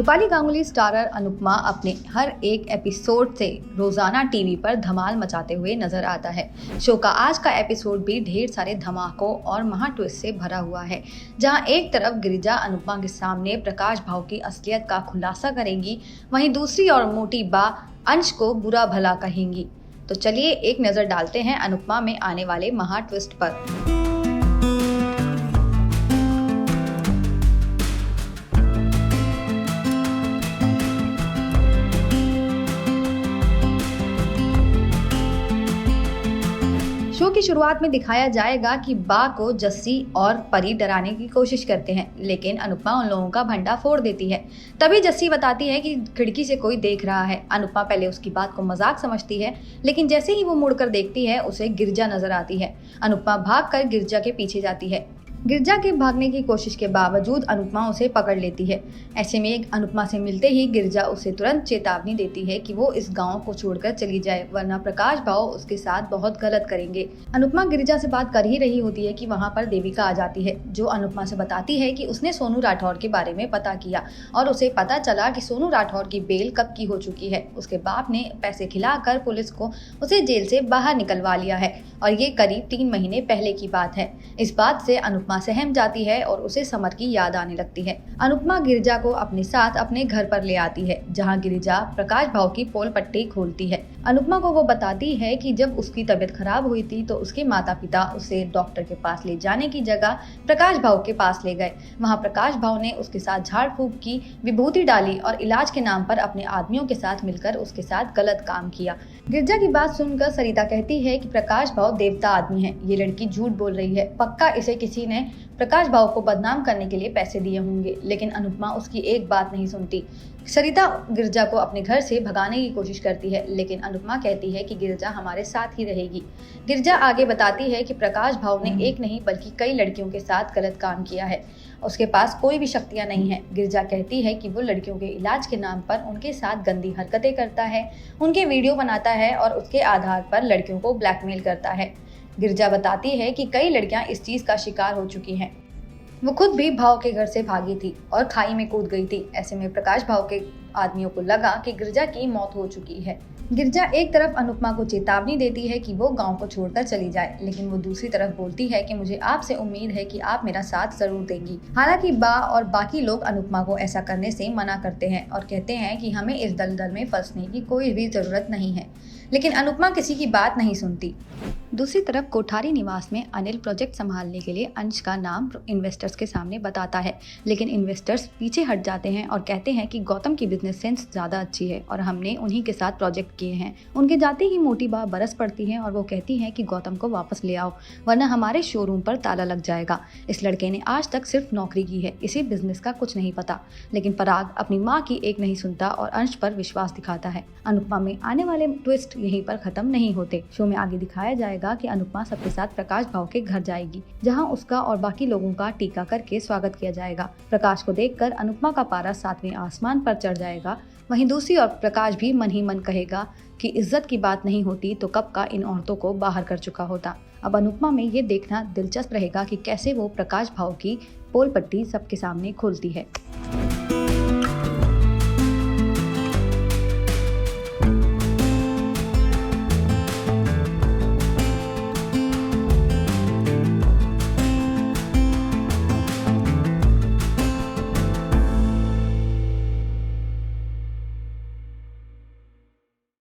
Rupali Ganguly starrer Anupama अपने हर एक episode से रोजाना टीवी पर धमाल मचाते हुए नजर आता है। शो का आज का एपिसोड भी ढेर सारे धमाकों और महा ट्विस्ट से भरा हुआ है, जहां एक तरफ गिरिजा अनुपमा के सामने प्रकाश भाव की असलियत का खुलासा करेंगी, वहीं दूसरी ओर मोटी बा अंश को बुरा भला कहेंगी। तो चलिए एक नजर डालते हैं अनुपमा में आने वाले महा ट्विस्ट पर। शो की शुरुआत में दिखाया जाएगा कि बा को जस्सी और परी डराने की कोशिश करते हैं, लेकिन अनुपमा उन लोगों का भंडा फोड़ देती है। तभी जस्सी बताती है कि खिड़की से कोई देख रहा है। अनुपमा पहले उसकी बात को मजाक समझती है, लेकिन जैसे ही वो मुड़कर देखती है उसे गिरजा नजर आती है। अनुपमा भागकर गिरजा के पीछे जाती है। गिरजा के भागने की कोशिश के बावजूद अनुपमा उसे पकड़ लेती है। ऐसे में अनुपमा से मिलते ही गिरजा उसे तुरंत चेतावनी देती है कि वो इस गांव को छोड़कर चली जाए, वरना प्रकाश भाव उसके साथ बहुत गलत करेंगे। अनुपमा गिरजा से बात कर ही रही होती है कि वहां पर देविका आ जाती है, जो अनुपमा से बताती है कि उसने सोनू राठौर के बारे में पता किया और उसे पता चला कि सोनू राठौर की बेल कब की हो चुकी है। उसके बाप ने पैसे खिलाकर पुलिस को उसे जेल से बाहर निकलवा लिया है और ये करीब 3 महीने पहले की बात है। इस बात से अनुपमा सहम जाती है और उसे समर की याद आने लगती है। अनुपमा गिरिजा को अपने साथ अपने घर पर ले आती है, जहां गिरिजा प्रकाश भाव की पोल पट्टी खोलती है। अनुपमा को वो बताती है कि जब उसकी तबीयत खराब हुई थी तो उसके माता पिता उसे डॉक्टर के पास ले जाने की जगह प्रकाश भाव के पास ले गए। वहां प्रकाश भाव ने उसके साथ झाड़ फूक की, विभूति डाली और इलाज के नाम पर अपने आदमियों के साथ मिलकर उसके साथ गलत काम किया। गिरिजा की बात सुनकर सरिता कहती है कि प्रकाश भाव देवता आदमी है, ये लड़की झूठ बोल रही है, पक्का इसे किसी ने प्रकाश भाव को बदनाम करने के लिए पैसे दिए होंगे। लेकिन अनुपमा उसकी एक बात नहीं सुनती। सरिता गिरजा को अपने घर से भगाने की कोशिश करती है, लेकिन अनुपमा कहती है कि गिरजा हमारे साथ ही रहेगी। गिरजा आगे बताती है कि प्रकाश भाव ने एक नहीं बल्कि कई लड़कियों के साथ गलत काम किया है, उसके पास कोई भी शक्तियां नहीं है। गिरजा कहती है कि वो लड़कियों के इलाज के नाम पर उनके साथ गंदी हरकतें करता है, उनके वीडियो बनाता है और उसके आधार पर लड़कियों को ब्लैकमेल करता है। गिरजा बताती है कि कई लड़कियां इस चीज का शिकार हो चुकी हैं। वो खुद भी भाव के घर से भागी थी और खाई में कूद गई थी। ऐसे में प्रकाश भाव के आदमियों को लगा कि गिरजा की मौत हो चुकी है। गिरजा एक तरफ अनुपमा को चेतावनी देती है कि वो गांव को छोड़कर चली जाए, लेकिन वो दूसरी तरफ बोलती है कि मुझे आपसे उम्मीद है कि आप मेरा साथ जरूर देंगी। हालांकि बा और बाकी लोग अनुपमा को ऐसा करने से मना करते हैं और कहते हैं कि हमें इस दलदल में फंसने की कोई भी जरूरत नहीं है, लेकिन अनुपमा किसी की बात नहीं सुनती। दूसरी तरफ कोठारी निवास में अनिल प्रोजेक्ट संभालने के लिए अंश का नाम इन्वेस्टर्स के सामने बताता है, लेकिन इन्वेस्टर्स पीछे हट जाते हैं और कहते हैं कि गौतम की बिजनेस सेंस ज्यादा अच्छी है और हमने उन्हीं के साथ प्रोजेक्ट किए हैं। उनके जाते ही मोटी बा बरस पड़ती है और वो कहती है कि गौतम को वापस ले आओ, वरना हमारे शोरूम पर ताला लग जाएगा। इस लड़के ने आज तक सिर्फ नौकरी की है, इसे बिजनेस का कुछ नहीं पता। लेकिन पराग अपनी माँ की एक नहीं सुनता और अंश पर विश्वास दिखाता है। अनुपमा में आने वाले ट्विस्ट यहीं पर खत्म नहीं होते। शो में आगे दिखाया जाएगा कि अनुपमा सबके साथ प्रकाश भाव के घर जाएगी, जहां उसका और बाकी लोगों का टीका करके स्वागत किया जाएगा। प्रकाश को देखकर अनुपमा का पारा 7वें आसमान पर चढ़ जाएगा। वहीं दूसरी ओर प्रकाश भी मन ही मन कहेगा कि इज्जत की बात नहीं होती तो कब का इन औरतों को बाहर कर चुका होता। अब अनुपमा में ये देखना दिलचस्प रहेगा कि कैसे वो प्रकाश भाव की पोल पट्टी सबके सामने खोलती है।